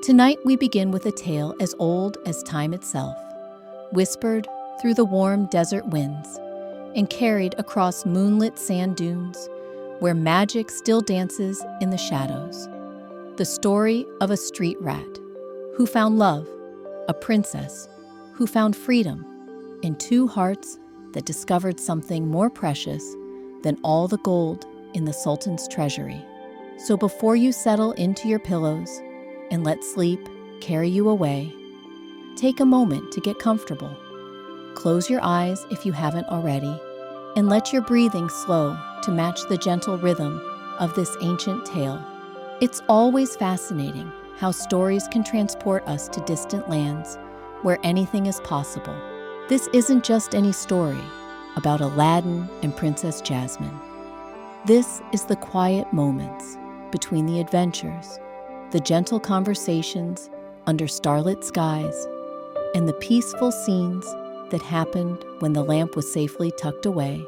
Tonight we begin with a tale as old as time itself, whispered through the warm desert winds and carried across moonlit sand dunes where magic still dances in the shadows. The story of a street rat who found love, a princess who found freedom, and two hearts that discovered something more precious than all the gold in the Sultan's treasury. So before you settle into your pillows and let sleep carry you away, take a moment to get comfortable. Close your eyes if you haven't already, and let your breathing slow to match the gentle rhythm of this ancient tale. It's always fascinating how stories can transport us to distant lands where anything is possible. This isn't just any story about Aladdin and Princess Jasmine. This is the quiet moments between the adventures, the gentle conversations under starlit skies, and the peaceful scenes that happened when the lamp was safely tucked away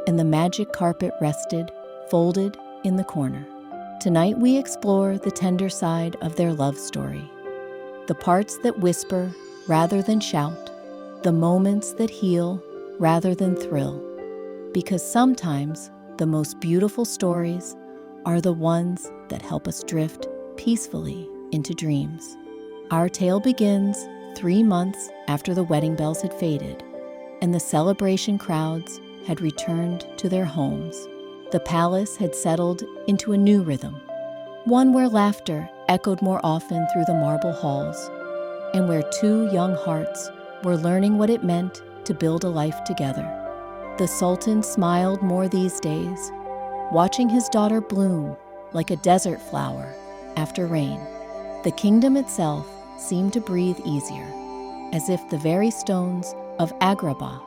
and the magic carpet rested, folded in the corner. Tonight we explore the tender side of their love story, the parts that whisper rather than shout, the moments that heal rather than thrill, because sometimes the most beautiful stories are the ones that help us drift peacefully into dreams. Our tale begins 3 months after the wedding bells had faded and the celebration crowds had returned to their homes. The palace had settled into a new rhythm, one where laughter echoed more often through the marble halls, and where two young hearts were learning what it meant to build a life together. The Sultan smiled more these days, watching his daughter bloom like a desert flower after rain. The kingdom itself seemed to breathe easier, as if the very stones of Agrabah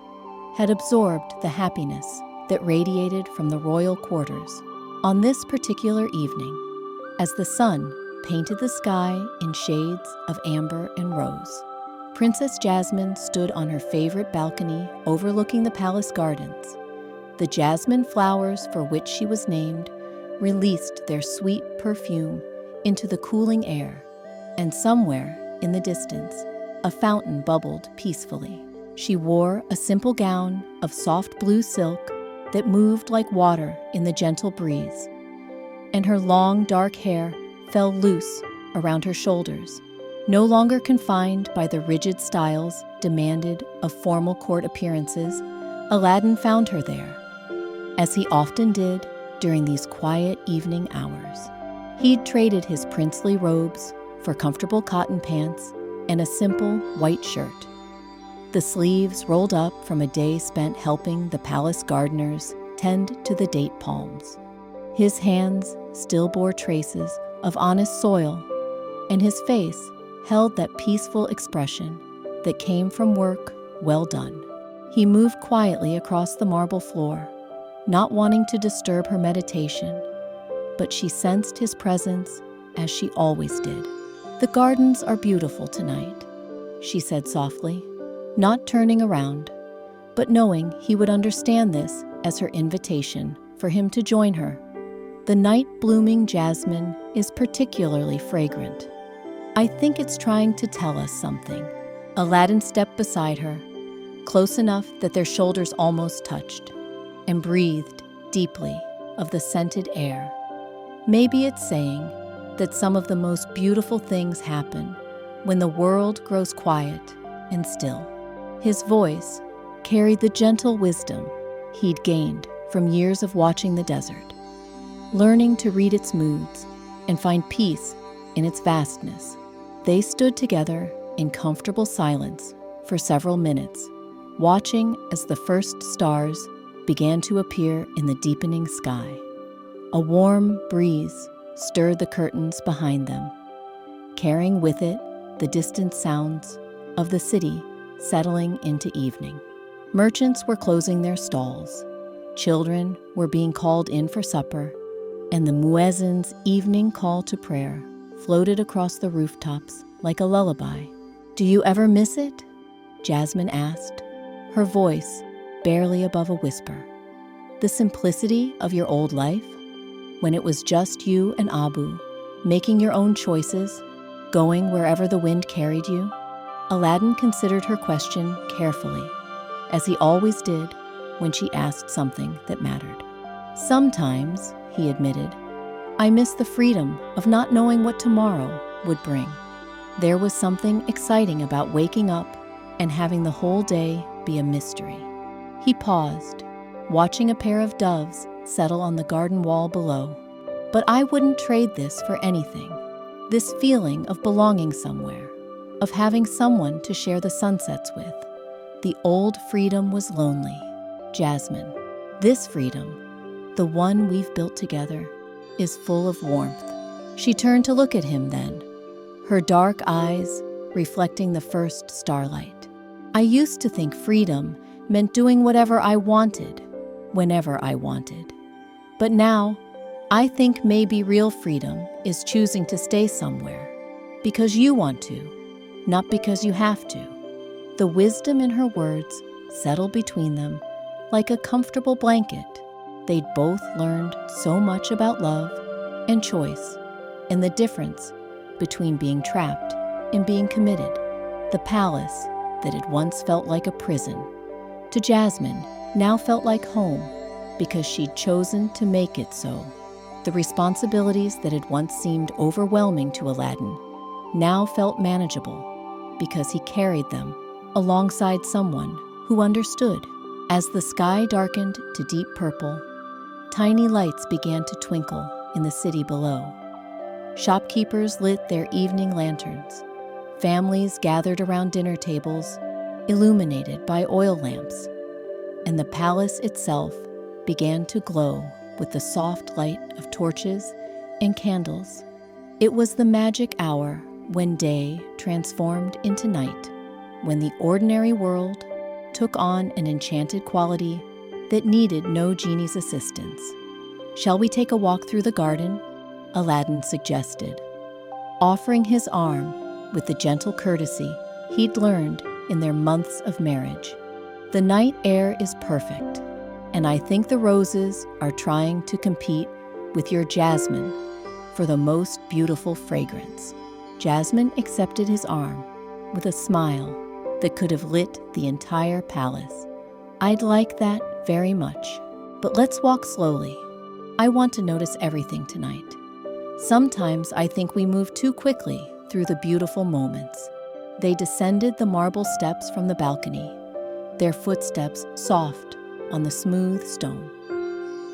had absorbed the happiness that radiated from the royal quarters. On this particular evening, as the sun painted the sky in shades of amber and rose, Princess Jasmine stood on her favorite balcony overlooking the palace gardens. The jasmine flowers for which she was named released their sweet perfume into the cooling air, and somewhere in the distance, a fountain bubbled peacefully. She wore a simple gown of soft blue silk that moved like water in the gentle breeze, and her long dark hair fell loose around her shoulders. No longer confined by the rigid styles demanded of formal court appearances, Aladdin found her there, as he often did during these quiet evening hours. He'd traded his princely robes for comfortable cotton pants and a simple white shirt, the sleeves rolled up from a day spent helping the palace gardeners tend to the date palms. His hands still bore traces of honest soil, and his face held that peaceful expression that came from work well done. He moved quietly across the marble floor, not wanting to disturb her meditation, but she sensed his presence as she always did. "The gardens are beautiful tonight," she said softly, not turning around, but knowing he would understand this as her invitation for him to join her. "The night-blooming jasmine is particularly fragrant. I think it's trying to tell us something." Aladdin stepped beside her, close enough that their shoulders almost touched, and breathed deeply of the scented air. "Maybe it's saying that some of the most beautiful things happen when the world grows quiet and still." His voice carried the gentle wisdom he'd gained from years of watching the desert, learning to read its moods and find peace in its vastness. They stood together in comfortable silence for several minutes, watching as the first stars began to appear in the deepening sky. A warm breeze stirred the curtains behind them, carrying with it the distant sounds of the city settling into evening. Merchants were closing their stalls, children were being called in for supper, and the muezzin's evening call to prayer floated across the rooftops like a lullaby. "Do you ever miss it?" Jasmine asked, her voice barely above a whisper. "The simplicity of your old life, when it was just you and Abu, making your own choices going wherever the wind carried you? Aladdin considered her question carefully, as he always did when she asked something that mattered. Sometimes, he admitted, I miss the freedom of not knowing what tomorrow would bring. There was something exciting about waking up and having the whole day be a mystery. He paused, watching a pair of doves settle on the garden wall below. But I wouldn't trade this for anything. This feeling of belonging somewhere, of having someone to share the sunsets with. The old freedom was lonely. Jasmine, this freedom, the one we've built together, is full of warmth. She turned to look at him then, her dark eyes reflecting the first starlight. I used to think freedom meant doing whatever I wanted, whenever I wanted. But now, I think maybe real freedom is choosing to stay somewhere because you want to, not because you have to. The wisdom in her words settled between them like a comfortable blanket. They'd both learned so much about love and choice and the difference between being trapped and being committed. The palace that had once felt like a prison, to Jasmine now felt like home because she'd chosen to make it so. The responsibilities that had once seemed overwhelming to Aladdin now felt manageable because he carried them alongside someone who understood. As the sky darkened to deep purple, tiny lights began to twinkle in the city below. Shopkeepers lit their evening lanterns. Families gathered around dinner tables, illuminated by oil lamps. And the palace itself began to glow with the soft light of torches and candles. It was the magic hour when day transformed into night, when the ordinary world took on an enchanted quality that needed no genie's assistance. Shall we take a walk through the garden? Aladdin suggested, offering his arm with the gentle courtesy he'd learned in their months of marriage. The night air is perfect, and I think the roses are trying to compete with your jasmine for the most beautiful fragrance. Jasmine accepted his arm with a smile that could have lit the entire palace. I'd like that very much, but let's walk slowly. I want to notice everything tonight. Sometimes I think we move too quickly through the beautiful moments. They descended the marble steps from the balcony, their footsteps soft on the smooth stone.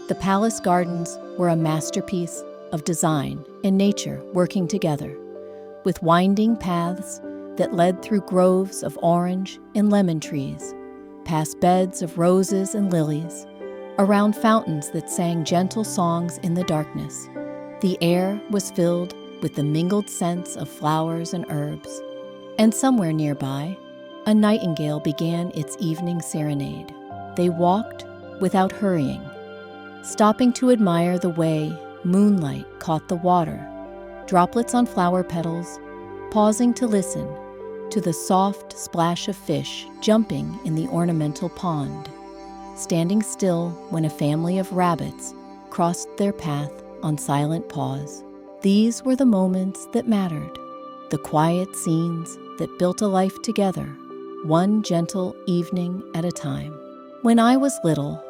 The palace gardens were a masterpiece of design and nature working together, with winding paths that led through groves of orange and lemon trees, past beds of roses and lilies, around fountains that sang gentle songs in the darkness. The air was filled with the mingled scents of flowers and herbs, and somewhere nearby, a nightingale began its evening serenade. They walked without hurrying, stopping to admire the way moonlight caught the water, droplets on flower petals, pausing to listen to the soft splash of fish jumping in the ornamental pond, standing still when a family of rabbits crossed their path on silent paws. These were the moments that mattered, the quiet scenes that built a life together, one gentle evening at a time. When I was little,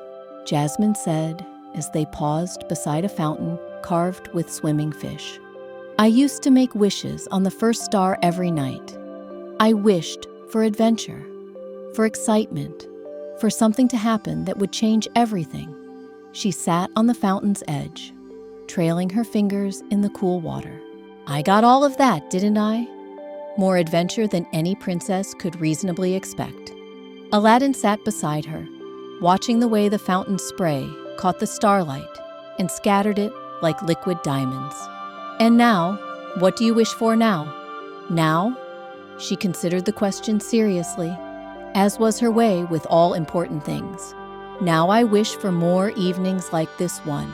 Jasmine said as they paused beside a fountain carved with swimming fish, I used to make wishes on the first star every night. I wished for adventure, for excitement, for something to happen that would change everything. She sat on the fountain's edge, trailing her fingers in the cool water. I got all of that, didn't I? More adventure than any princess could reasonably expect. Aladdin sat beside her, watching the way the fountain's spray caught the starlight and scattered it like liquid diamonds. And now, what do you wish for now? Now? She considered the question seriously, as was her way with all important things. Now I wish for more evenings like this one.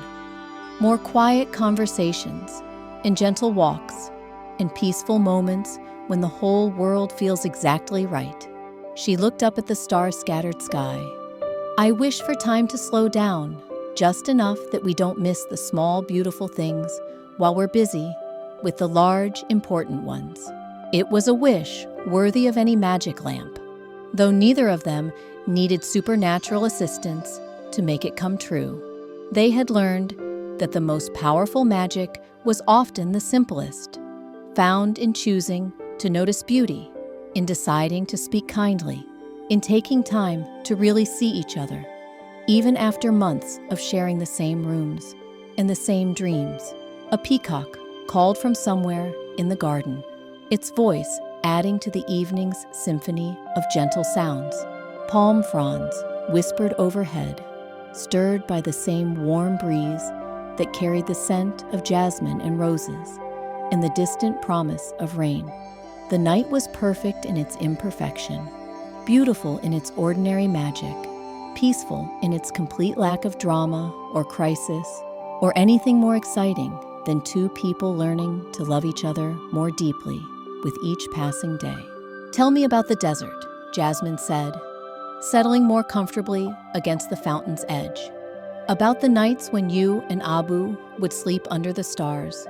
More quiet conversations and gentle walks and peaceful moments when the whole world feels exactly right. She looked up at the star-scattered sky. I wish for time to slow down, just enough that we don't miss the small, beautiful things while we're busy with the large, important ones. It was a wish worthy of any magic lamp, though neither of them needed supernatural assistance to make it come true. They had learned that the most powerful magic was often the simplest, found in choosing to notice beauty, in deciding to speak kindly, in taking time to really see each other, even after months of sharing the same rooms and the same dreams. A peacock called from somewhere in the garden, its voice adding to the evening's symphony of gentle sounds. Palm fronds whispered overhead, stirred by the same warm breeze that carried the scent of jasmine and roses and the distant promise of rain. The night was perfect in its imperfection, beautiful in its ordinary magic, peaceful in its complete lack of drama or crisis or anything more exciting than two people learning to love each other more deeply with each passing day. "Tell me about the desert," Jasmine said, settling more comfortably against the fountain's edge. "About the nights when you and Abu would sleep under the stars.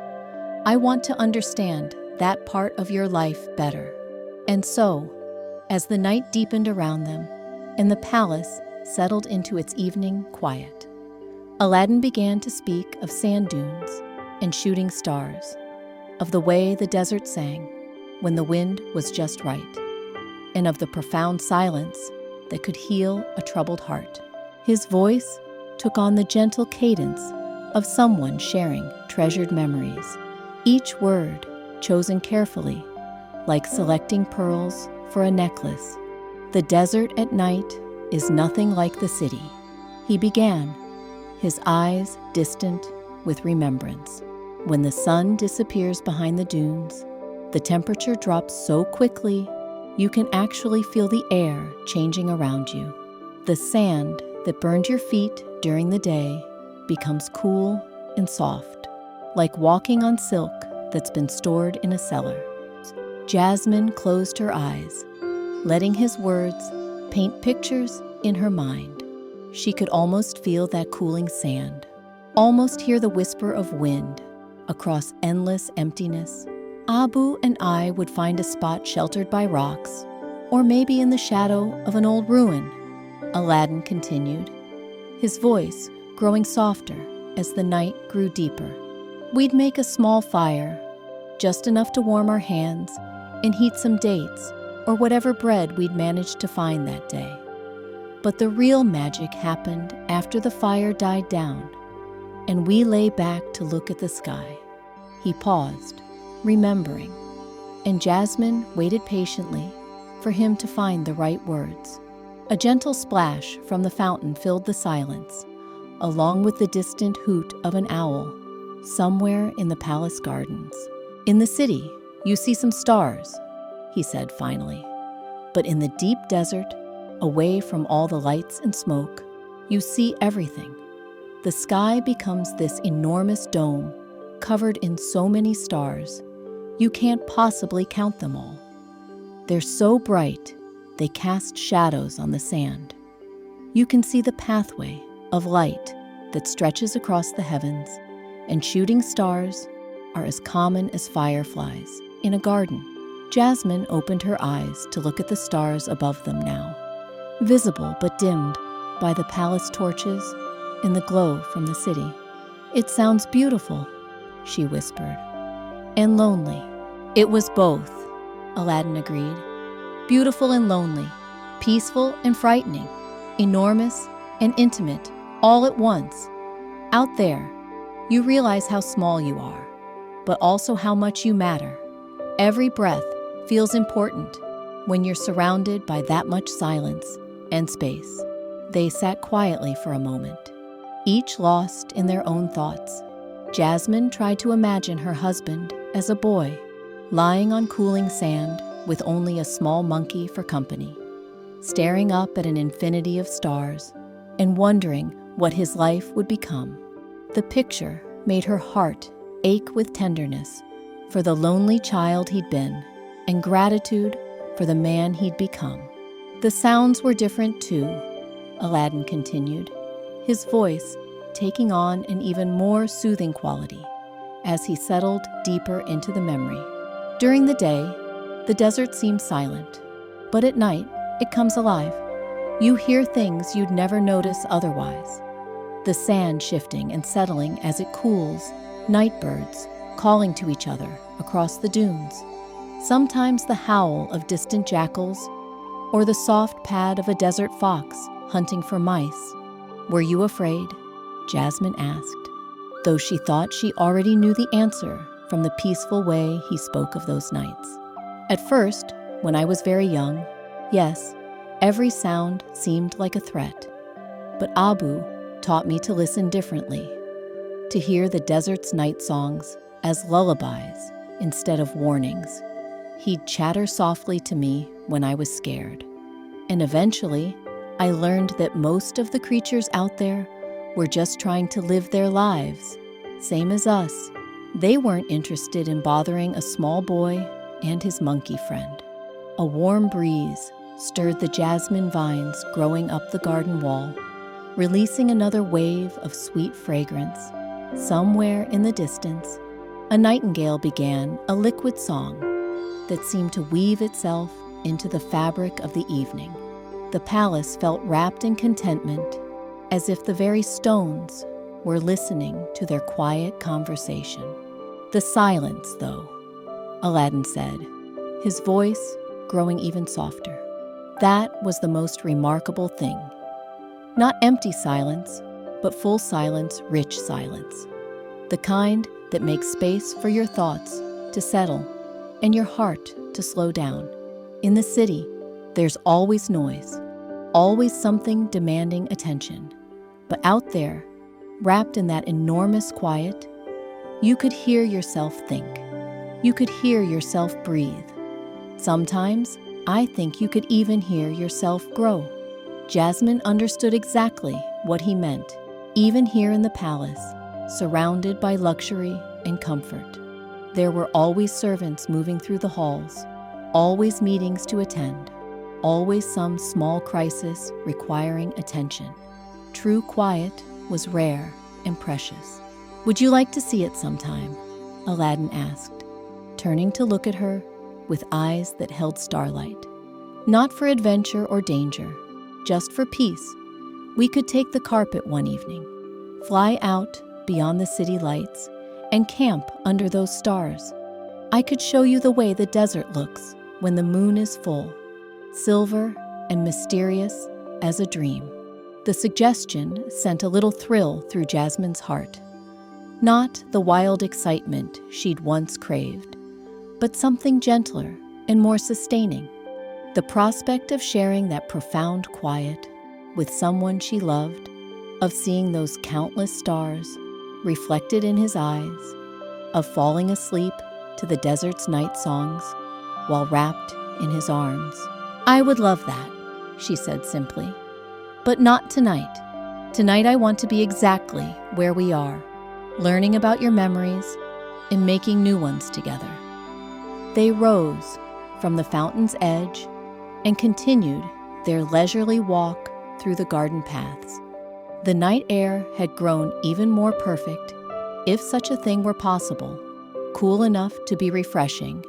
I want to understand that part of your life better." And so, as the night deepened around them and the palace settled into its evening quiet, Aladdin began to speak of sand dunes and shooting stars, of the way the desert sang when the wind was just right, and of the profound silence that could heal a troubled heart. His voice took on the gentle cadence of someone sharing treasured memories, each word chosen carefully, like selecting pearls for a necklace. "The desert at night is nothing like the city," he began, his eyes distant with remembrance. "When the sun disappears behind the dunes, the temperature drops so quickly you can actually feel the air changing around you. The sand that burned your feet during the day becomes cool and soft, like walking on silk that's been stored in a cellar." Jasmine closed her eyes, letting his words paint pictures in her mind. She could almost feel that cooling sand, almost hear the whisper of wind across endless emptiness. "Abu and I would find a spot sheltered by rocks, or maybe in the shadow of an old ruin," Aladdin continued, his voice growing softer as the night grew deeper. "We'd make a small fire, just enough to warm our hands and heat some dates or whatever bread we'd managed to find that day. But the real magic happened after the fire died down and we lay back to look at the sky." He paused, remembering, and Jasmine waited patiently for him to find the right words. A gentle splash from the fountain filled the silence, along with the distant hoot of an owl somewhere in the palace gardens. "In the city, you see some stars," he said finally. "But in the deep desert, away from all the lights and smoke, you see everything. The sky becomes this enormous dome covered in so many stars, you can't possibly count them all. They're so bright, they cast shadows on the sand. You can see the pathway of light that stretches across the heavens, and shooting stars are as common as fireflies in a garden." Jasmine opened her eyes to look at the stars above them now, visible but dimmed by the palace torches and the glow from the city. "It sounds beautiful," she whispered. "And lonely." "It was both," Aladdin agreed. "Beautiful and lonely, peaceful and frightening, enormous and intimate, all at once. Out there, you realize how small you are, but also how much you matter. Every breath feels important when you're surrounded by that much silence and space." They sat quietly for a moment, each lost in their own thoughts. Jasmine tried to imagine her husband as a boy, lying on cooling sand with only a small monkey for company, staring up at an infinity of stars and wondering what his life would become. The picture made her heart ache with tenderness for the lonely child he'd been and gratitude for the man he'd become. "The sounds were different too," Aladdin continued, his voice taking on an even more soothing quality as he settled deeper into the memory. During the day, the desert seems silent, but at night, it comes alive. You hear things you'd never notice otherwise. The sand shifting and settling as it cools, night birds calling to each other across the dunes. Sometimes the howl of distant jackals or the soft pad of a desert fox hunting for mice. "Were you afraid?" Jasmine asked, though she thought she already knew the answer from the peaceful way he spoke of those nights. At first, when I was very young, yes, every sound seemed like a threat. But Abu taught me to listen differently, to hear the desert's night songs as lullabies instead of warnings. He'd chatter softly to me when I was scared. And eventually, I learned that most of the creatures out there were just trying to live their lives, same as us. They weren't interested in bothering a small boy and his monkey friend. A warm breeze stirred the jasmine vines growing up the garden wall, releasing another wave of sweet fragrance. Somewhere in the distance, a nightingale began a liquid song that seemed to weave itself into the fabric of the evening. The palace felt wrapped in contentment, as if the very stones were listening to their quiet conversation. "The silence, though," Aladdin said, his voice growing even softer. "That was the most remarkable thing. Not empty silence, but full silence, rich silence. The kind that makes space for your thoughts to settle and your heart to slow down. In the city, there's always noise, always something demanding attention. But out there, wrapped in that enormous quiet, you could hear yourself think. You could hear yourself breathe. Sometimes, I think you could even hear yourself grow." Jasmine understood exactly what he meant, even here in the palace, surrounded by luxury and comfort. There were always servants moving through the halls, always meetings to attend, always some small crisis requiring attention. True quiet was rare and precious. "Would you like to see it sometime?" Aladdin asked, turning to look at her with eyes that held starlight. "Not for adventure or danger, just for peace. We could take the carpet one evening, fly out beyond the city lights, and camp under those stars. I could show you the way the desert looks when the moon is full, silver and mysterious as a dream." The suggestion sent a little thrill through Jasmine's heart. Not the wild excitement she'd once craved, but something gentler and more sustaining. The prospect of sharing that profound quiet with someone she loved, of seeing those countless stars reflected in his eyes, of falling asleep to the desert's night songs while wrapped in his arms. "I would love that," she said simply. "But not tonight. Tonight I want to be exactly where we are, learning about your memories and making new ones together." They rose from the fountain's edge and continued their leisurely walk through the garden paths. The night air had grown even more perfect, if such a thing were possible, cool enough to be refreshing,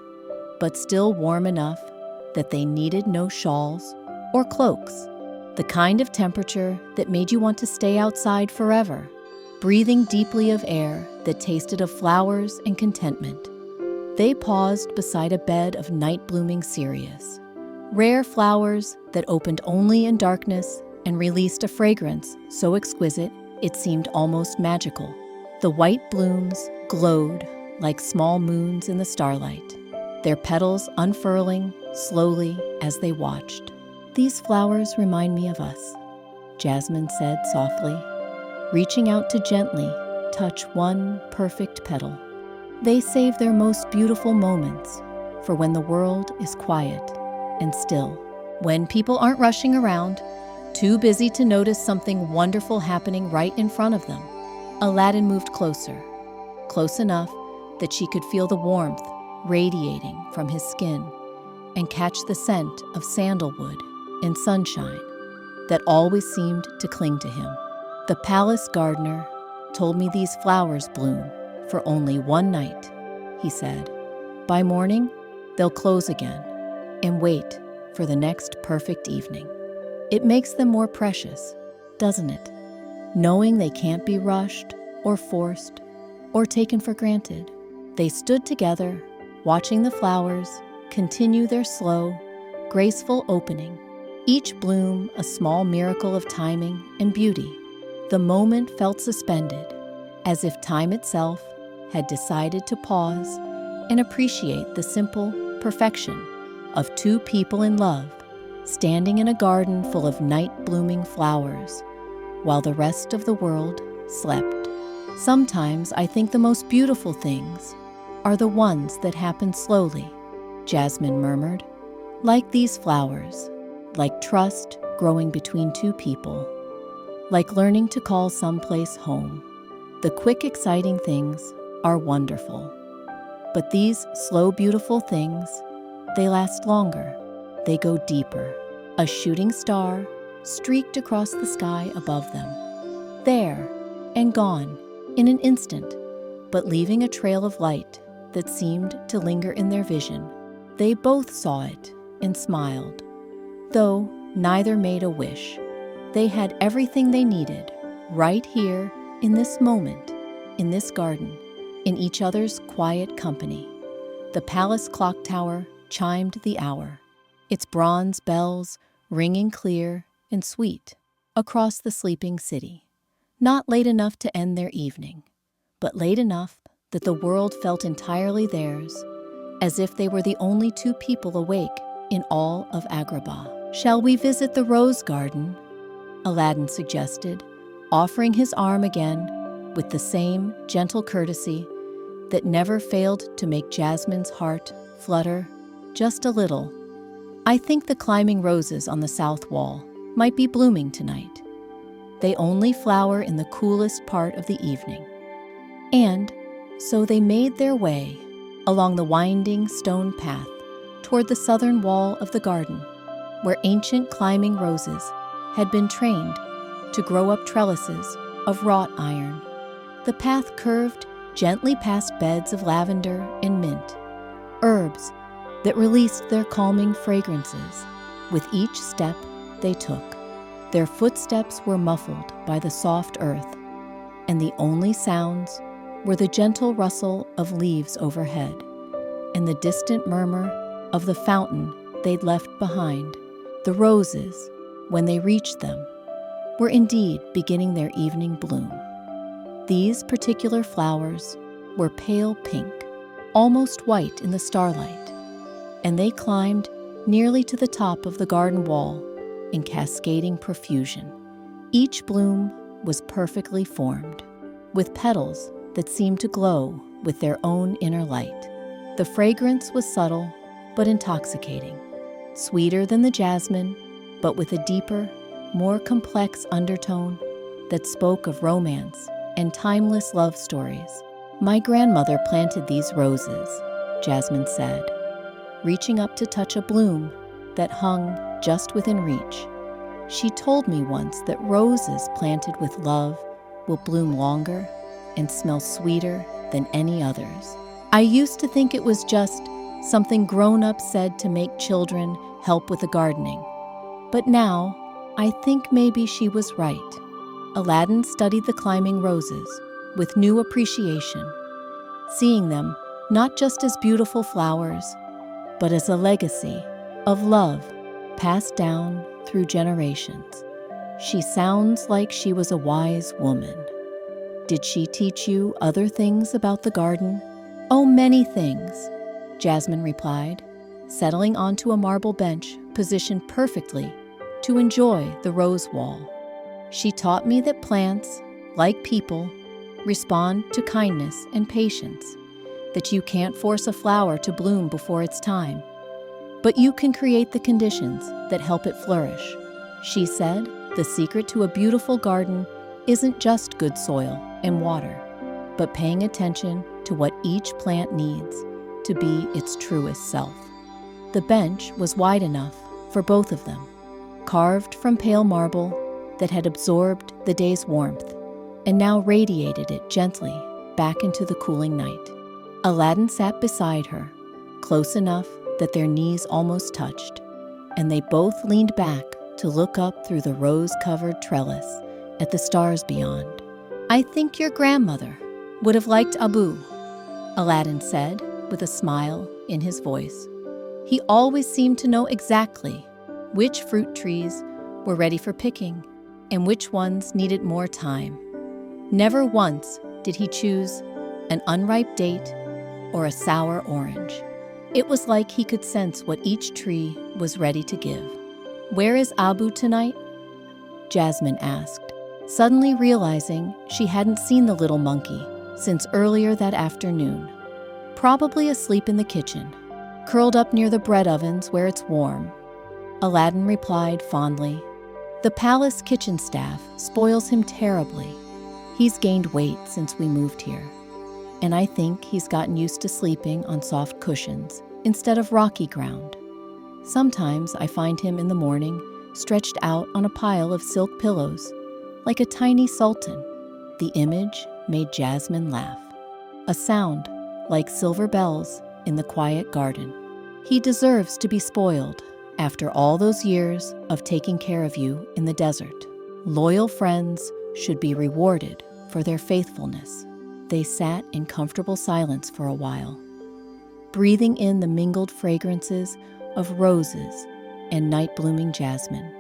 but still warm enough that they needed no shawls or cloaks. The kind of temperature that made you want to stay outside forever, breathing deeply of air that tasted of flowers and contentment. They paused beside a bed of night-blooming cereus, rare flowers that opened only in darkness and released a fragrance so exquisite it seemed almost magical. The white blooms glowed like small moons in the starlight, their petals unfurling slowly as they watched. "These flowers remind me of us," Jasmine said softly, reaching out to gently touch one perfect petal. "They save their most beautiful moments for when the world is quiet and still, when people aren't rushing around, too busy to notice something wonderful happening right in front of them." Aladdin moved closer, close enough that she could feel the warmth radiating from his skin and catch the scent of sandalwood and sunshine that always seemed to cling to him. "The palace gardener told me these flowers bloom for only one night," he said. "By morning, they'll close again and wait for the next perfect evening." It makes them more precious, doesn't it? Knowing they can't be rushed or forced or taken for granted. They stood together, watching the flowers continue their slow, graceful opening, each bloom a small miracle of timing and beauty. The moment felt suspended, as if time itself had decided to pause and appreciate the simple perfection of two people in love, standing in a garden full of night-blooming flowers, while the rest of the world slept. Sometimes I think the most beautiful things are the ones that happen slowly, Jasmine murmured. Like these flowers, like trust growing between two people, like learning to call someplace home. The quick, exciting things are wonderful. But these slow, beautiful things, they last longer. They go deeper. A shooting star streaked across the sky above them. There and gone in an instant, but leaving a trail of light that seemed to linger in their vision. They both saw it and smiled. Though neither made a wish, they had everything they needed right here in this moment, in this garden, in each other's quiet company. The palace clock tower chimed the hour, its bronze bells ringing clear and sweet across the sleeping city. Not late enough to end their evening, but late enough that the world felt entirely theirs, as if they were the only two people awake in all of Agrabah. "Shall we visit the rose garden?" Aladdin suggested, offering his arm again with the same gentle courtesy that never failed to make Jasmine's heart flutter just a little. "I think the climbing roses on the south wall might be blooming tonight. They only flower in the coolest part of the evening." And so they made their way along the winding stone path toward the southern wall of the garden, where ancient climbing roses had been trained to grow up trellises of wrought iron. The path curved gently past beds of lavender and mint, herbs that released their calming fragrances with each step they took. Their footsteps were muffled by the soft earth, and the only sounds were the gentle rustle of leaves overhead and the distant murmur of the fountain they'd left behind. The roses, when they reached them, were indeed beginning their evening bloom. These particular flowers were pale pink, almost white in the starlight, and they climbed nearly to the top of the garden wall in cascading profusion. Each bloom was perfectly formed, with petals that seemed to glow with their own inner light. The fragrance was subtle but intoxicating, sweeter than the jasmine, but with a deeper, more complex undertone that spoke of romance and timeless love stories. "My grandmother planted these roses," Jasmine said, reaching up to touch a bloom that hung just within reach. "She told me once that roses planted with love will bloom longer and smell sweeter than any others. I used to think it was just something grown-ups said to make children help with the gardening. But now, I think maybe she was right." Aladdin studied the climbing roses with new appreciation, seeing them not just as beautiful flowers, but as a legacy of love passed down through generations. "She sounds like she was a wise woman. Did she teach you other things about the garden?" "Oh, many things," Jasmine replied, settling onto a marble bench positioned perfectly to enjoy the rose wall. "She taught me that plants, like people, respond to kindness and patience, that you can't force a flower to bloom before its time, but you can create the conditions that help it flourish. She said, the secret to a beautiful garden isn't just good soil and water, but paying attention to what each plant needs to be its truest self." The bench was wide enough for both of them, carved from pale marble that had absorbed the day's warmth and now radiated it gently back into the cooling night. Aladdin sat beside her, close enough that their knees almost touched, and they both leaned back to look up through the rose-covered trellis at the stars beyond. "I think your grandmother would have liked Abu," Aladdin said with a smile in his voice. He always seemed to know exactly which fruit trees were ready for picking and which ones needed more time. Never once did he choose an unripe date or a sour orange. It was like he could sense what each tree was ready to give. "Where is Abu tonight?" Jasmine asked, suddenly realizing she hadn't seen the little monkey since earlier that afternoon. "Probably asleep in the kitchen, curled up near the bread ovens where it's warm," Aladdin replied fondly. "The palace kitchen staff spoils him terribly. He's gained weight since we moved here, and I think he's gotten used to sleeping on soft cushions instead of rocky ground. Sometimes I find him in the morning stretched out on a pile of silk pillows, like a tiny sultan." The image made Jasmine laugh, a sound like silver bells in the quiet garden. "He deserves to be spoiled after all those years of taking care of you in the desert. Loyal friends should be rewarded for their faithfulness." They sat in comfortable silence for a while, breathing in the mingled fragrances of roses and night-blooming jasmine,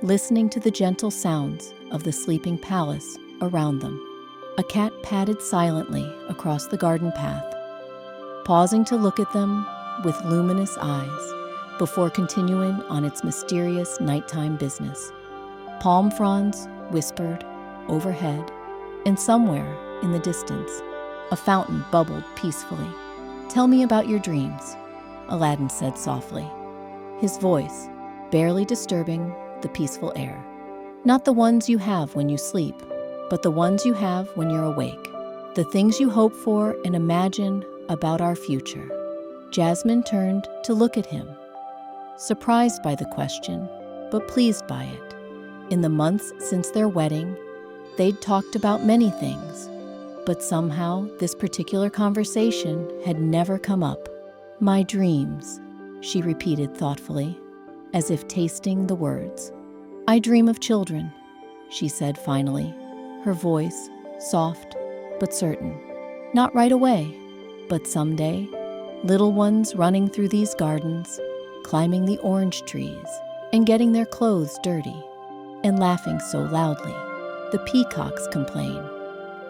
listening to the gentle sounds of the sleeping palace around them. A cat padded silently across the garden path, pausing to look at them with luminous eyes before continuing on its mysterious nighttime business. Palm fronds whispered overhead, and somewhere in the distance, a fountain bubbled peacefully. "Tell me about your dreams," Aladdin said softly, his voice barely disturbing the peaceful air. "Not the ones you have when you sleep, but the ones you have when you're awake. The things you hope for and imagine about our future." Jasmine turned to look at him, surprised by the question, but pleased by it. In the months since their wedding, they'd talked about many things, but somehow this particular conversation had never come up. "My dreams," she repeated thoughtfully, as if tasting the words. "I dream of children," she said finally, her voice soft but certain. "Not right away, but someday, little ones running through these gardens, climbing the orange trees, and getting their clothes dirty, and laughing so loudly the peacocks complain.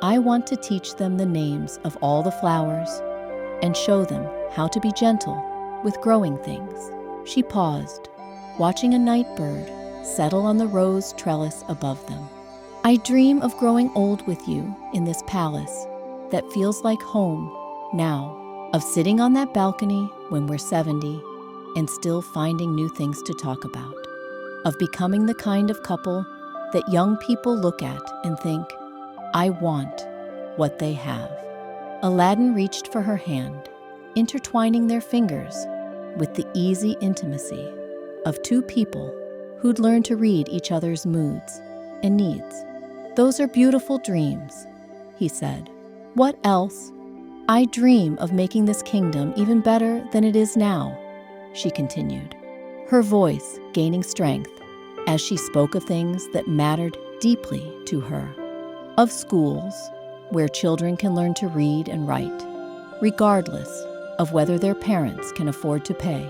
I want to teach them the names of all the flowers and show them how to be gentle with growing things." She paused, watching a night bird settle on the rose trellis above them. "I dream of growing old with you in this palace that feels like home now, of sitting on that balcony when we're 70 and still finding new things to talk about, of becoming the kind of couple that young people look at and think, 'I want what they have.'" Aladdin reached for her hand, intertwining their fingers with the easy intimacy of two people who'd learned to read each other's moods and needs. "Those are beautiful dreams," he said. "What else?" "I dream of making this kingdom even better than it is now," she continued, her voice gaining strength as she spoke of things that mattered deeply to her. "Of schools where children can learn to read and write, regardless of whether their parents can afford to pay.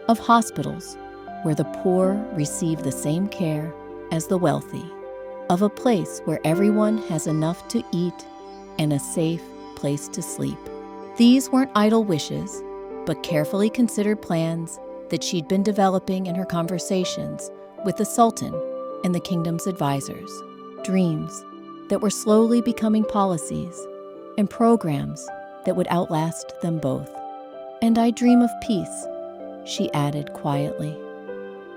Of hospitals where the poor receive the same care as the wealthy. Of a place where everyone has enough to eat and a safe place to sleep." These weren't idle wishes, but carefully considered plans that she'd been developing in her conversations with the Sultan and the kingdom's advisors. Dreams that were slowly becoming policies and programs that would outlast them both. "And I dream of peace," she added quietly,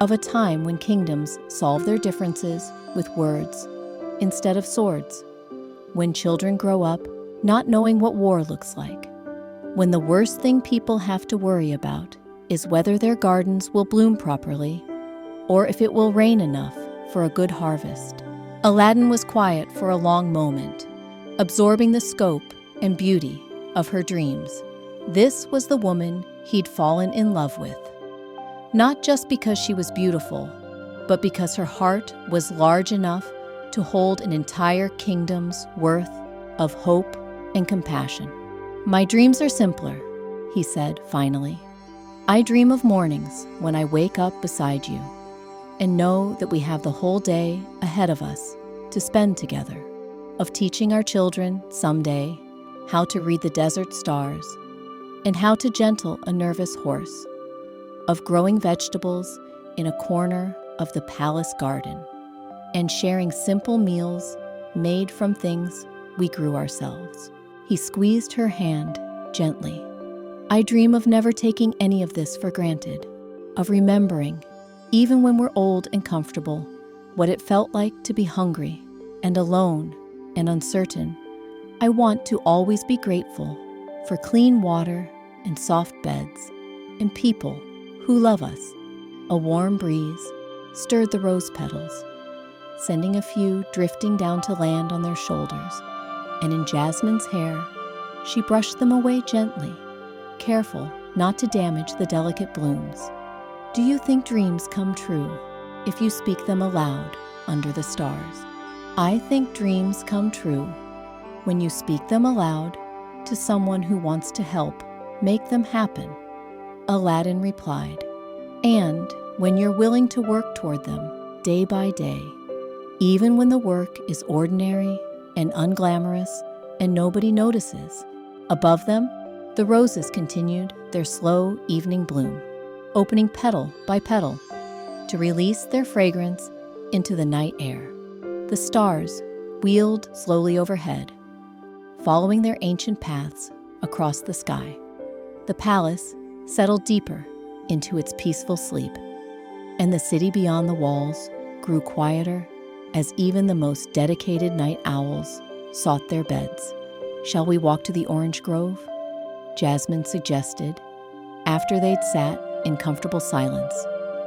"of a time when kingdoms solve their differences with words instead of swords, when children grow up not knowing what war looks like, when the worst thing people have to worry about is whether their gardens will bloom properly or if it will rain enough for a good harvest." Aladdin was quiet for a long moment, absorbing the scope and beauty of her dreams. This was the woman he'd fallen in love with. Not just because she was beautiful, but because her heart was large enough to hold an entire kingdom's worth of hope and compassion. "My dreams are simpler," he said finally. "I dream of mornings when I wake up beside you and know that we have the whole day ahead of us to spend together, of teaching our children someday how to read the desert stars and how to gentle a nervous horse, of growing vegetables in a corner of the palace garden, and sharing simple meals made from things we grew ourselves." He squeezed her hand gently. "I dream of never taking any of this for granted, of remembering, even when we're old and comfortable, what it felt like to be hungry and alone and uncertain. I want to always be grateful for clean water and soft beds and people who love us." A warm breeze stirred the rose petals, sending a few drifting down to land on their shoulders, and in Jasmine's hair, she brushed them away gently, careful not to damage the delicate blooms. "Do you think dreams come true if you speak them aloud under the stars?" "I think dreams come true when you speak them aloud to someone who wants to help make them happen," Aladdin replied. "And when you're willing to work toward them day by day, even when the work is ordinary and unglamorous and nobody notices." Above them, the roses continued their slow evening bloom, opening petal by petal to release their fragrance into the night air. The stars wheeled slowly overhead, following their ancient paths across the sky. The palace settled deeper into its peaceful sleep, and the city beyond the walls grew quieter as even the most dedicated night owls sought their beds. "Shall we walk to the orange grove?" Jasmine suggested, after they'd sat in comfortable silence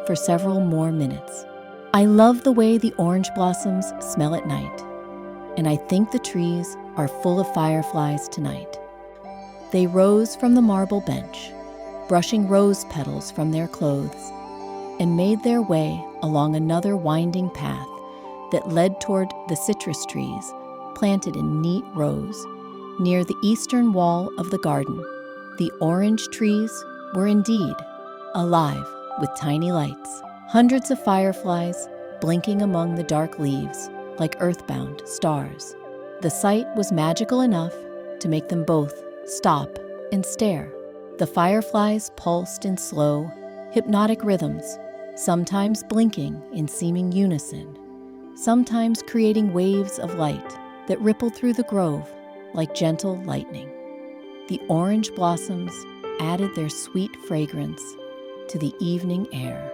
for several more minutes. "I love the way the orange blossoms smell at night, and I think the trees are full of fireflies tonight." They rose from the marble bench, brushing rose petals from their clothes, and made their way along another winding path that led toward the citrus trees planted in neat rows near the eastern wall of the garden. The orange trees were indeed alive with tiny lights, hundreds of fireflies blinking among the dark leaves like earthbound stars. The sight was magical enough to make them both stop and stare. The fireflies pulsed in slow, hypnotic rhythms, sometimes blinking in seeming unison, sometimes creating waves of light that rippled through the grove like gentle lightning. The orange blossoms added their sweet fragrance to the evening air,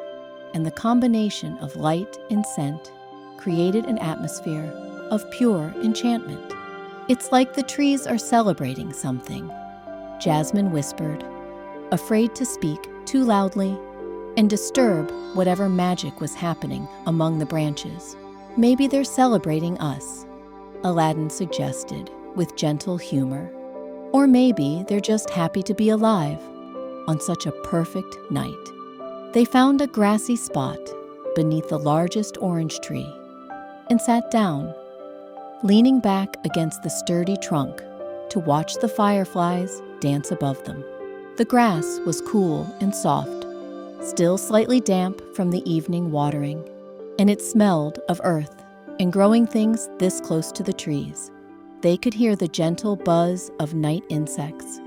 and the combination of light and scent created an atmosphere of pure enchantment. "It's like the trees are celebrating something," Jasmine whispered, afraid to speak too loudly and disturb whatever magic was happening among the branches. "Maybe they're celebrating us," Aladdin suggested with gentle humor. "Or maybe they're just happy to be alive on such a perfect night." They found a grassy spot beneath the largest orange tree and sat down, leaning back against the sturdy trunk to watch the fireflies dance above them. The grass was cool and soft, still slightly damp from the evening watering, and it smelled of earth and growing things this close to the trees. They could hear the gentle buzz of night insects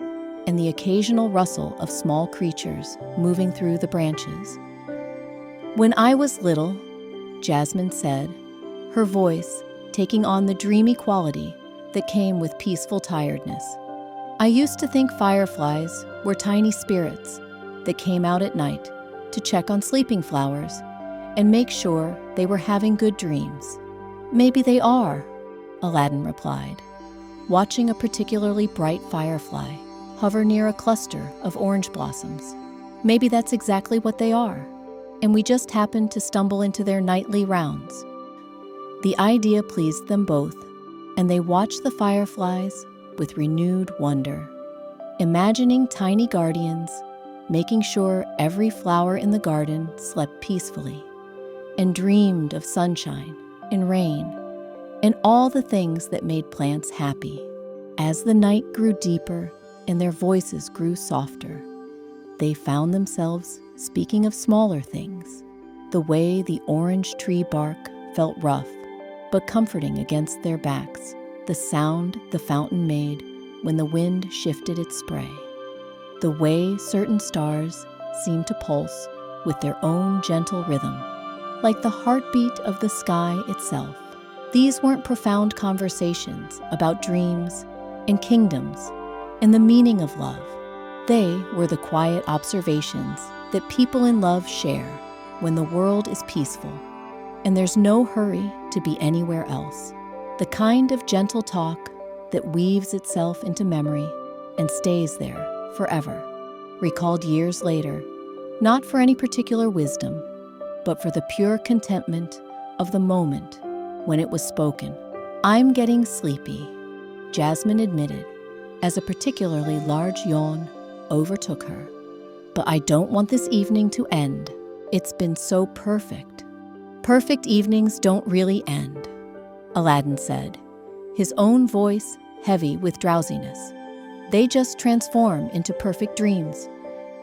and the occasional rustle of small creatures moving through the branches. "When I was little," Jasmine said, her voice taking on the dreamy quality that came with peaceful tiredness, "I used to think fireflies were tiny spirits that came out at night to check on sleeping flowers and make sure they were having good dreams." "Maybe they are," Aladdin replied, watching a particularly bright firefly hover near a cluster of orange blossoms. "Maybe that's exactly what they are, and we just happened to stumble into their nightly rounds." The idea pleased them both, and they watched the fireflies with renewed wonder, imagining tiny guardians, making sure every flower in the garden slept peacefully, and dreamed of sunshine and rain and all the things that made plants happy. As the night grew deeper and their voices grew softer, they found themselves speaking of smaller things, the way the orange tree bark felt rough but comforting against their backs, the sound the fountain made when the wind shifted its spray, the way certain stars seemed to pulse with their own gentle rhythm, like the heartbeat of the sky itself. These weren't profound conversations about dreams and kingdoms and the meaning of love. They were the quiet observations that people in love share when the world is peaceful and there's no hurry to be anywhere else. The kind of gentle talk that weaves itself into memory and stays there forever, recalled years later, not for any particular wisdom, but for the pure contentment of the moment when it was spoken. "I'm getting sleepy," Jasmine admitted, as a particularly large yawn overtook her. "But I don't want this evening to end. It's been so perfect." "Perfect evenings don't really end," Aladdin said, his own voice heavy with drowsiness. "They just transform into perfect dreams,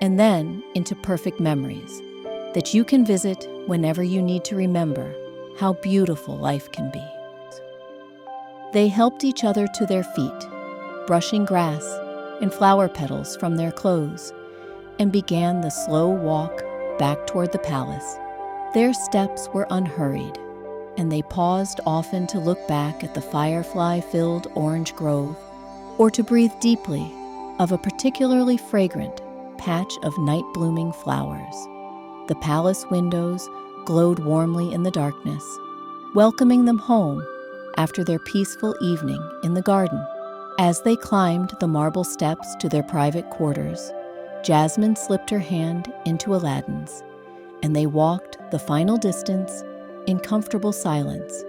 and then into perfect memories that you can visit whenever you need to remember how beautiful life can be." They helped each other to their feet, brushing grass and flower petals from their clothes, and began the slow walk back toward the palace. Their steps were unhurried, and they paused often to look back at the firefly-filled orange grove, or to breathe deeply of a particularly fragrant patch of night-blooming flowers. The palace windows glowed warmly in the darkness, welcoming them home after their peaceful evening in the garden. As they climbed the marble steps to their private quarters, Jasmine slipped her hand into Aladdin's, and they walked the final distance in comfortable silence,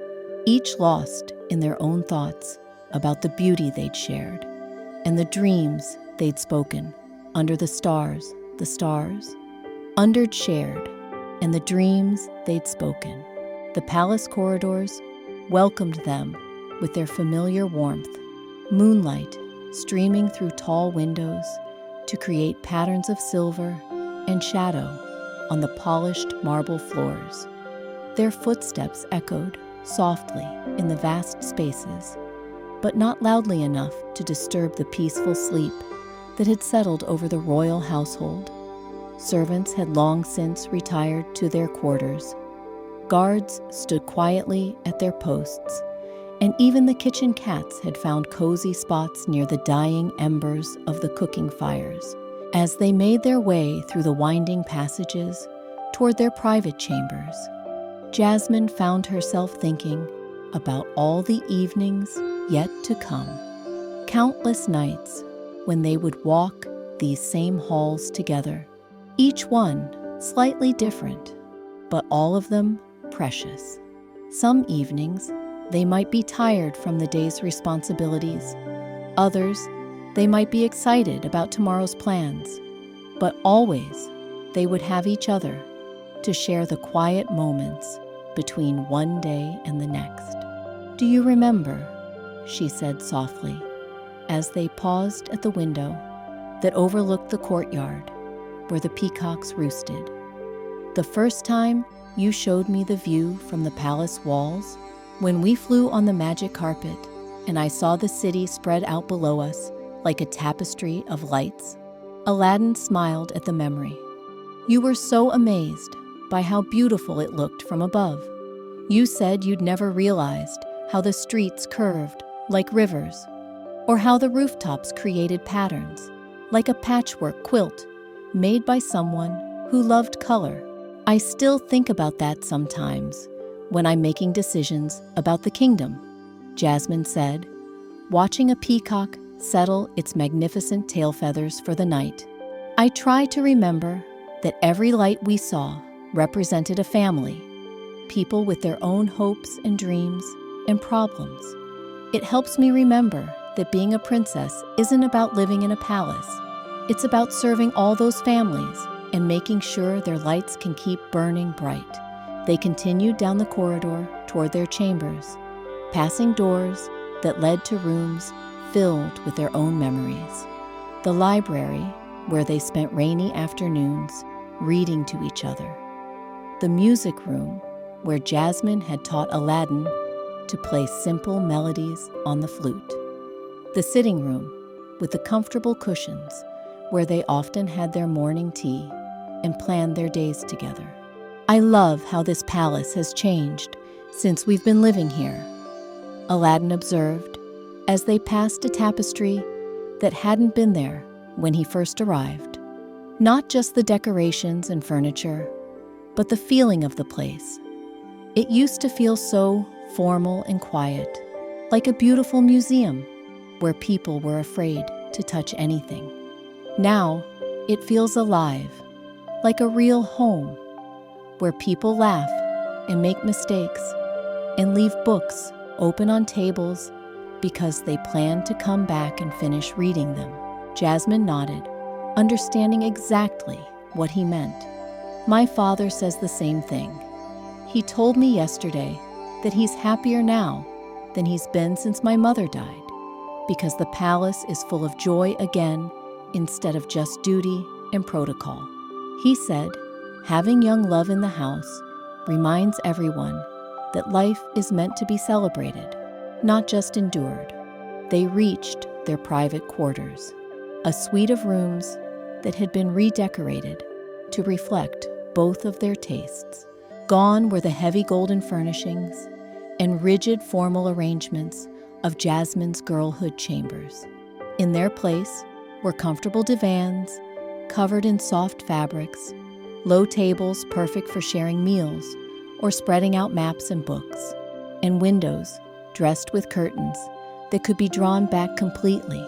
each lost in their own thoughts about the beauty they'd shared and the dreams they'd spoken under the stars, shared, and the dreams they'd spoken. The palace corridors welcomed them with their familiar warmth, moonlight streaming through tall windows to create patterns of silver and shadow on the polished marble floors. Their footsteps echoed softly in the vast spaces, but not loudly enough to disturb the peaceful sleep that had settled over the royal household. Servants had long since retired to their quarters. Guards stood quietly at their posts, and even the kitchen cats had found cozy spots near the dying embers of the cooking fires. As they made their way through the winding passages toward their private chambers, Jasmine found herself thinking about all the evenings yet to come, countless nights when they would walk these same halls together, each one slightly different, but all of them precious. Some evenings, they might be tired from the day's responsibilities. Others, they might be excited about tomorrow's plans. But always, they would have each other to share the quiet moments between one day and the next. "Do you remember?" she said softly, as they paused at the window that overlooked the courtyard where the peacocks roosted. "The first time you showed me the view from the palace walls, when we flew on the magic carpet and I saw the city spread out below us like a tapestry of lights." Aladdin smiled at the memory. "You were so amazed by how beautiful it looked from above. You said you'd never realized how the streets curved like rivers, or how the rooftops created patterns like a patchwork quilt made by someone who loved color. I still think about that sometimes when I'm making decisions about the kingdom," Jasmine said, watching a peacock settle its magnificent tail feathers for the night. "I try to remember that every light we saw represented a family, people with their own hopes and dreams and problems, It helps me remember that being a princess isn't about living in a palace. It's about serving all those families and making sure their lights can keep burning bright. They continued down the corridor toward their chambers, passing doors that led to rooms filled with their own memories. The library, where they spent rainy afternoons reading to each other. The music room, where Jasmine had taught Aladdin to play simple melodies on the flute. The sitting room, with the comfortable cushions, where they often had their morning tea and planned their days together. I love how this palace has changed since we've been living here, Aladdin observed as they passed a tapestry that hadn't been there when he first arrived. Not just the decorations and furniture, but the feeling of the place. It used to feel so formal and quiet, like a beautiful museum where people were afraid to touch anything. Now, it feels alive, like a real home, where people laugh and make mistakes and leave books open on tables because they plan to come back and finish reading them. Jasmine nodded, understanding exactly what he meant. My father says the same thing. He told me yesterday that he's happier now than he's been since my mother died, because the palace is full of joy again instead of just duty and protocol. He said, having young love in the house reminds everyone that life is meant to be celebrated, not just endured. They reached their private quarters, a suite of rooms that had been redecorated to reflect both of their tastes. Gone were the heavy golden furnishings and rigid formal arrangements of Jasmine's girlhood chambers. In their place were comfortable divans covered in soft fabrics, low tables perfect for sharing meals or spreading out maps and books, and windows dressed with curtains that could be drawn back completely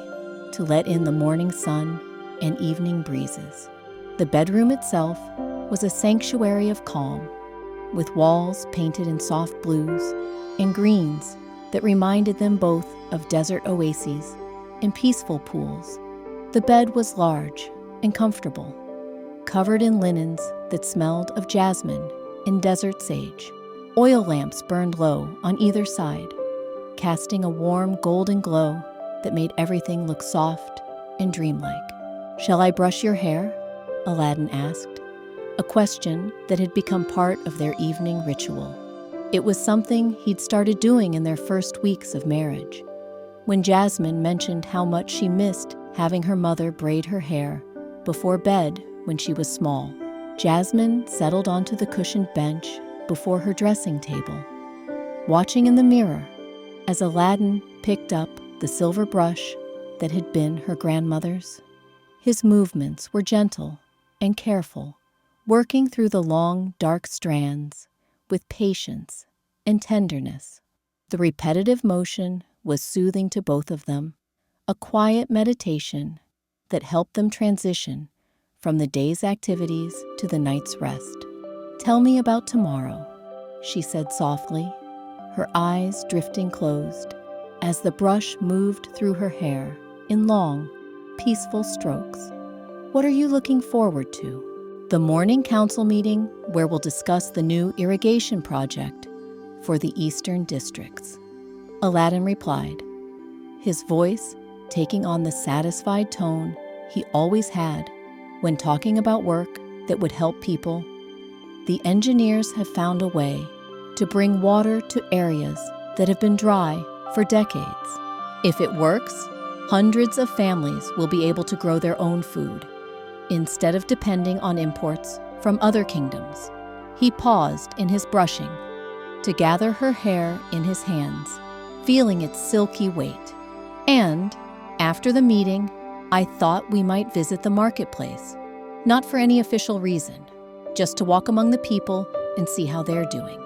to let in the morning sun and evening breezes. The bedroom itself was a sanctuary of calm, with walls painted in soft blues and greens that reminded them both of desert oases and peaceful pools. The bed was large and comfortable, covered in linens that smelled of jasmine and desert sage. Oil lamps burned low on either side, casting a warm golden glow that made everything look soft and dreamlike. "Shall I brush your hair?" Aladdin asked, a question that had become part of their evening ritual. It was something he'd started doing in their first weeks of marriage, when Jasmine mentioned how much she missed having her mother braid her hair before bed when she was small. Jasmine settled onto the cushioned bench before her dressing table, watching in the mirror as Aladdin picked up the silver brush that had been her grandmother's. His movements were gentle and careful, working through the long, dark strands with patience and tenderness. The repetitive motion was soothing to both of them, a quiet meditation that helped them transition from the day's activities to the night's rest. "Tell me about tomorrow," she said softly, her eyes drifting closed as the brush moved through her hair in long, peaceful strokes. "What are you looking forward to?" "The morning council meeting where we'll discuss the new irrigation project for the eastern districts," Aladdin replied, his voice taking on the satisfied tone he always had when talking about work that would help people. "The engineers have found a way to bring water to areas that have been dry for decades. If it works, hundreds of families will be able to grow their own food instead of depending on imports from other kingdoms." He paused in his brushing to gather her hair in his hands, feeling its silky weight. "And after the meeting, I thought we might visit the marketplace, not for any official reason, just to walk among the people and see how they're doing.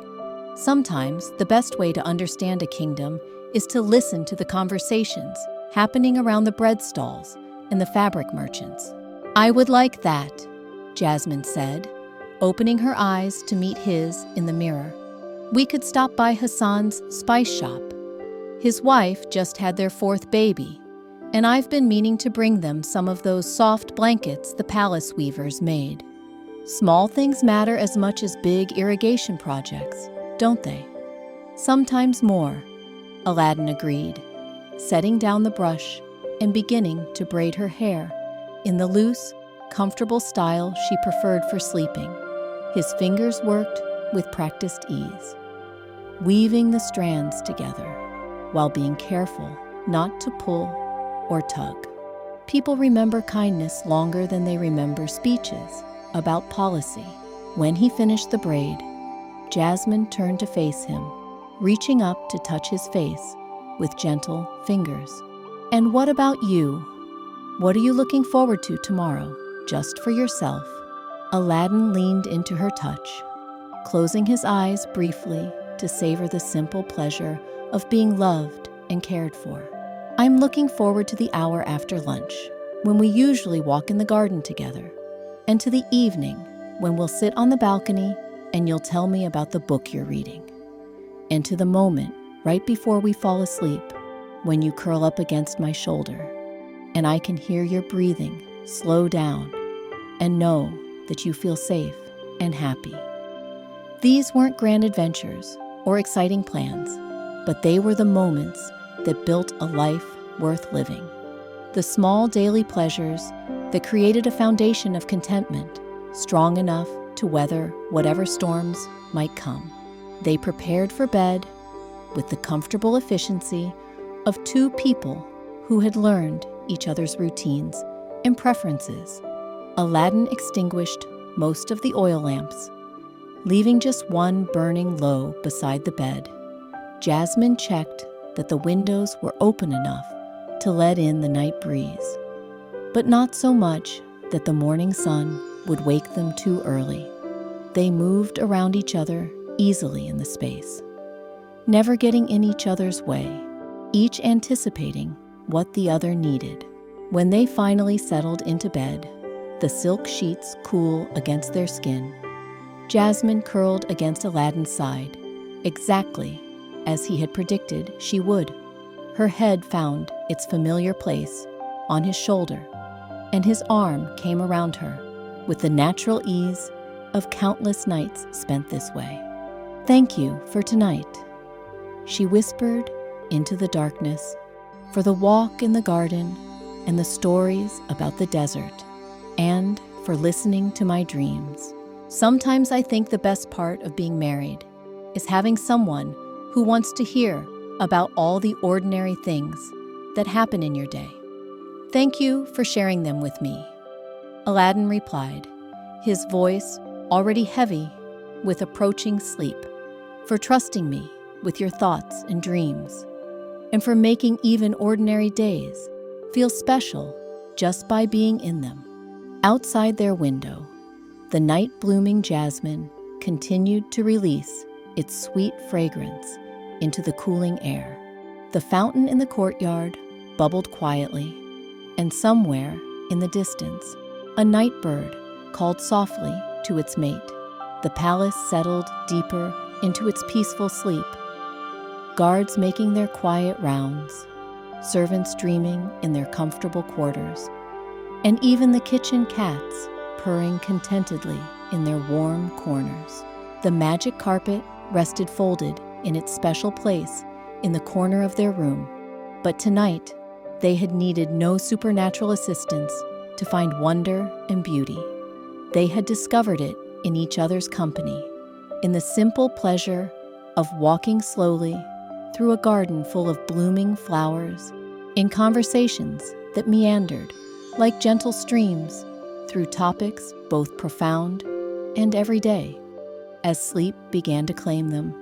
Sometimes the best way to understand a kingdom is to listen to the conversations happening around the bread stalls and the fabric merchants." "I would like that," Jasmine said, opening her eyes to meet his in the mirror. "We could stop by Hassan's spice shop. His wife just had their fourth baby, and I've been meaning to bring them some of those soft blankets the palace weavers made. Small things matter as much as big irrigation projects, don't they? Sometimes more, Aladdin agreed, setting down the brush and beginning to braid her hair in the loose, comfortable style she preferred for sleeping. His fingers worked with practiced ease, weaving the strands together while being careful not to pull or tug. People remember kindness longer than they remember speeches about policy. When he finished the braid, Jasmine turned to face him, reaching up to touch his face with gentle fingers. "And what about you? What are you looking forward to tomorrow, just for yourself?" Aladdin leaned into her touch, closing his eyes briefly to savor the simple pleasure of being loved and cared for. "I'm looking forward to the hour after lunch, when we usually walk in the garden together, and to the evening, when we'll sit on the balcony and you'll tell me about the book you're reading, and to the moment right before we fall asleep, when you curl up against my shoulder, and I can hear your breathing slow down and know that you feel safe and happy." These weren't grand adventures or exciting plans, but they were the moments that built a life worth living. The small daily pleasures that created a foundation of contentment strong enough to weather whatever storms might come. They prepared for bed with the comfortable efficiency of two people who had learned each other's routines and preferences. Aladdin extinguished most of the oil lamps, leaving just one burning low beside the bed. Jasmine checked that the windows were open enough to let in the night breeze, but not so much that the morning sun would wake them too early. They moved around each other easily in the space, never getting in each other's way, each anticipating what the other needed. When they finally settled into bed, the silk sheets cool against their skin, Jasmine curled against Aladdin's side, exactly as he had predicted she would. Her head found its familiar place on his shoulder, and his arm came around her with the natural ease of countless nights spent this way. "Thank you for tonight," she whispered into the darkness, "for the walk in the garden and the stories about the desert, and for listening to my dreams. Sometimes I think the best part of being married is having someone who wants to hear about all the ordinary things that happen in your day. Thank you for sharing them with me," Aladdin replied, his voice already heavy with approaching sleep, "for trusting me with your thoughts and dreams, and for making even ordinary days feel special just by being in them." Outside their window, the night-blooming jasmine continued to release its sweet fragrance into the cooling air. The fountain in the courtyard bubbled quietly, and somewhere in the distance, a night bird called softly to its mate. The palace settled deeper into its peaceful sleep, guards making their quiet rounds, servants dreaming in their comfortable quarters, and even the kitchen cats purring contentedly in their warm corners. The magic carpet rested folded in its special place in the corner of their room, but tonight they had needed no supernatural assistance to find wonder and beauty. They had discovered it in each other's company, in the simple pleasure of walking slowly through a garden full of blooming flowers, in conversations that meandered like gentle streams through topics both profound and everyday. As sleep began to claim them,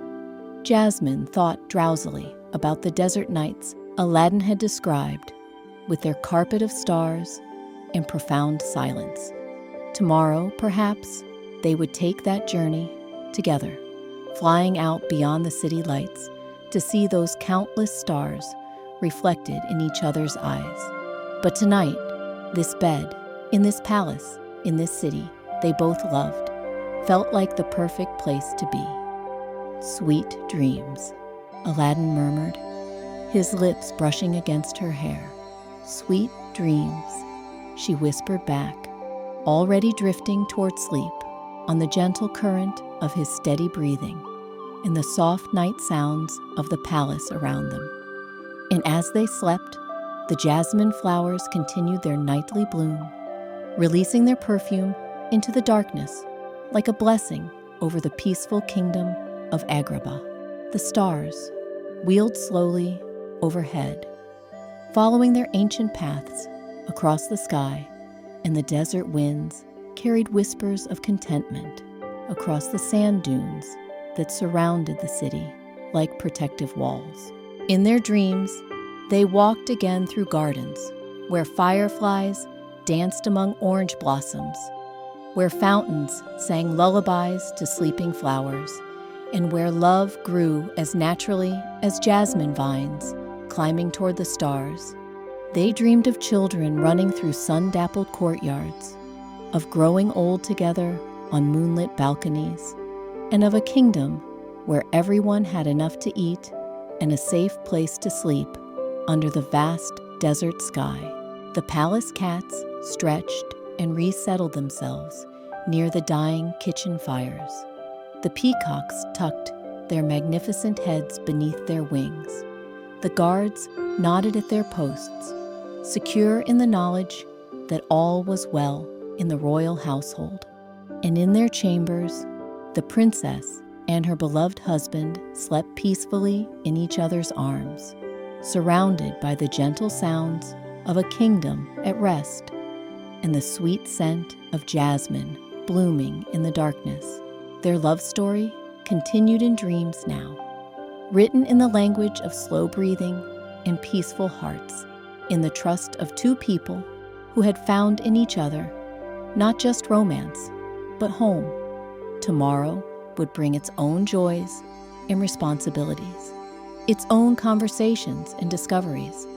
Jasmine thought drowsily about the desert nights Aladdin had described, with their carpet of stars and profound silence. Tomorrow, perhaps, they would take that journey together, flying out beyond the city lights to see those countless stars reflected in each other's eyes. But tonight, this bed, in this palace, in this city they both loved, felt like the perfect place to be. "Sweet dreams," Aladdin murmured, his lips brushing against her hair. "Sweet dreams," she whispered back, already drifting toward sleep on the gentle current of his steady breathing and the soft night sounds of the palace around them. And as they slept, the jasmine flowers continued their nightly bloom, releasing their perfume into the darkness like a blessing over the peaceful kingdom of Agrabah. The stars wheeled slowly overhead, following their ancient paths across the sky, and the desert winds carried whispers of contentment across the sand dunes that surrounded the city like protective walls. In their dreams, they walked again through gardens where fireflies danced among orange blossoms, where fountains sang lullabies to sleeping flowers, and where love grew as naturally as jasmine vines climbing toward the stars. They dreamed of children running through sun-dappled courtyards, of growing old together on moonlit balconies, and of a kingdom where everyone had enough to eat and a safe place to sleep under the vast desert sky. The palace cats stretched and resettled themselves near the dying kitchen fires. The peacocks tucked their magnificent heads beneath their wings. The guards nodded at their posts, secure in the knowledge that all was well in the royal household. And in their chambers, the princess and her beloved husband slept peacefully in each other's arms, surrounded by the gentle sounds of a kingdom at rest and the sweet scent of jasmine blooming in the darkness. Their love story continued in dreams now, written in the language of slow breathing and peaceful hearts, in the trust of two people who had found in each other not just romance, but home. Tomorrow would bring its own joys and responsibilities, its own conversations and discoveries,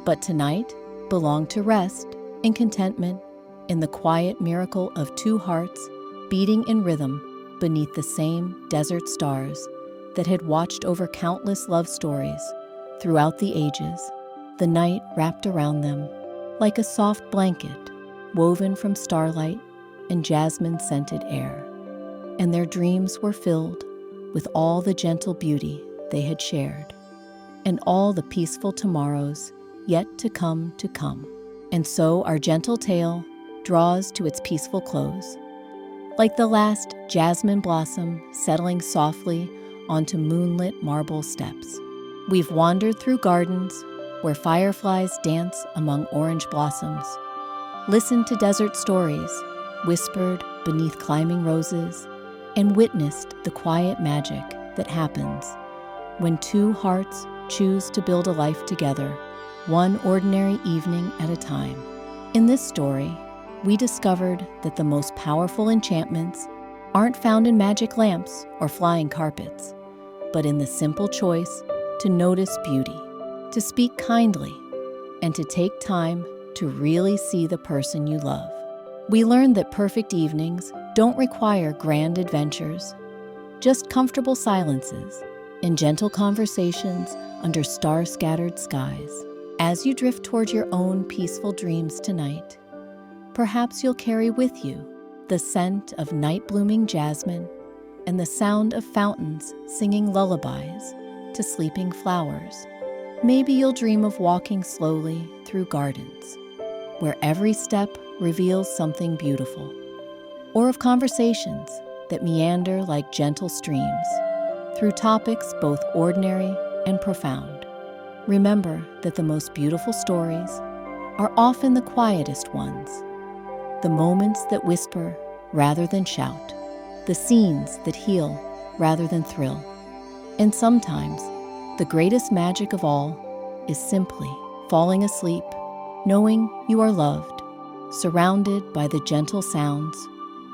but tonight belonged to rest and contentment in the quiet miracle of two hearts beating in rhythm beneath the same desert stars that had watched over countless love stories throughout the ages. The night wrapped around them like a soft blanket woven from starlight and jasmine-scented air, and their dreams were filled with all the gentle beauty they had shared, and all the peaceful tomorrows yet to come to come. And so our gentle tale draws to its peaceful close, like the last jasmine blossom settling softly onto moonlit marble steps. We've wandered through gardens where fireflies dance among orange blossoms, listened to desert stories whispered beneath climbing roses, and witnessed the quiet magic that happens when two hearts choose to build a life together, one ordinary evening at a time. In this story, we discovered that the most powerful enchantments aren't found in magic lamps or flying carpets, but in the simple choice to notice beauty, to speak kindly, and to take time to really see the person you love. We learned that perfect evenings don't require grand adventures, just comfortable silences and gentle conversations under star-scattered skies. As you drift toward your own peaceful dreams tonight, perhaps you'll carry with you the scent of night-blooming jasmine and the sound of fountains singing lullabies to sleeping flowers. Maybe you'll dream of walking slowly through gardens, where every step reveals something beautiful, or of conversations that meander like gentle streams through topics both ordinary and profound. Remember that the most beautiful stories are often the quietest ones, the moments that whisper rather than shout, the scenes that heal rather than thrill. And sometimes, the greatest magic of all is simply falling asleep, knowing you are loved, surrounded by the gentle sounds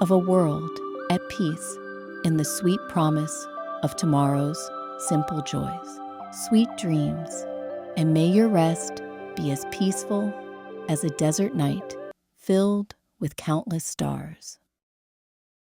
of a world at peace in the sweet promise of tomorrow's simple joys. Sweet dreams, and may your rest be as peaceful as a desert night filled with countless stars.